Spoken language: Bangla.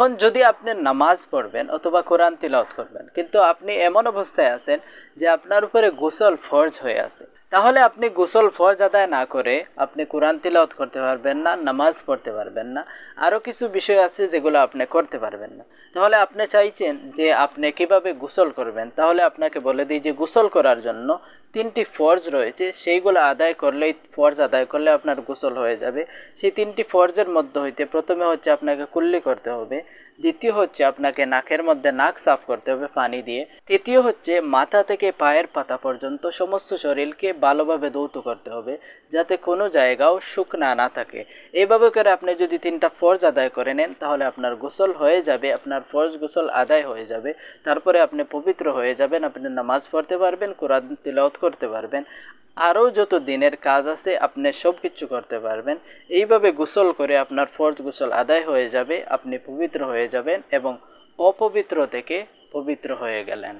এখন যদি আপনি নামাজ পড়বেন অথবা কোরআন তিলাওয়াত করবেন, কিন্তু আপনি এমন অবস্থায় আছেন যে আপনার উপরে গোসল ফরজ হয়ে আছে, তাহলে আপনি গোসল ফরজ আদায় না করে আপনি কোরআন তিলাওয়াত করতে পারবেন না, নামাজ পড়তে পারবেন না, আরও কিছু বিষয় আছে যেগুলো আপনি করতে পারবেন না। তাহলে আপনি চাইছেন যে আপনি কিভাবে গোসল করবেন, তাহলে আপনাকে বলে দিই যে গোসল করার জন্য 3টি ফরজ রয়েছে, সেইগুলো আদায় করলেই, ফরজ আদায় করলে আপনার গোসল হয়ে যাবে। সেই 3টি ফরজের মধ্যে হইতে প্রথমে হচ্ছে আপনাকে কুল্লি করতে হবে, দ্বিতীয় হচ্ছে আপনাকে নাকের মধ্যে নাক সাফ করতে হবে পানি দিয়ে, তৃতীয় হচ্ছে মাথা থেকে পায়ের পাতা পর্যন্ত সমস্ত শরীরকে ভালোভাবে ধৌত করতে হবে যাতে কোনো জায়গাও শুকনা না থাকে। এইভাবে করে আপনি যদি 3টা ফরজ আদায় করে নেন তাহলে আপনার গোসল হয়ে যাবে, আপনার ফরজ গোসল আদায় হয়ে যাবে। তারপরে আপনি পবিত্র হয়ে যাবেন, আপনি নামাজ পড়তে পারবেন, কোরআন তিলাওয়াত করতে পারবেন, আরও যত দিনের কাজ আছে আপনি সব কিছু করতে পারবেন। এইভাবে গোসল করে আপনার ফরজ গোসল আদায় হয়ে যাবে, আপনি পবিত্র হয়ে যাবেন এবং অপবিত্র থেকে পবিত্র হয়ে গেলেন।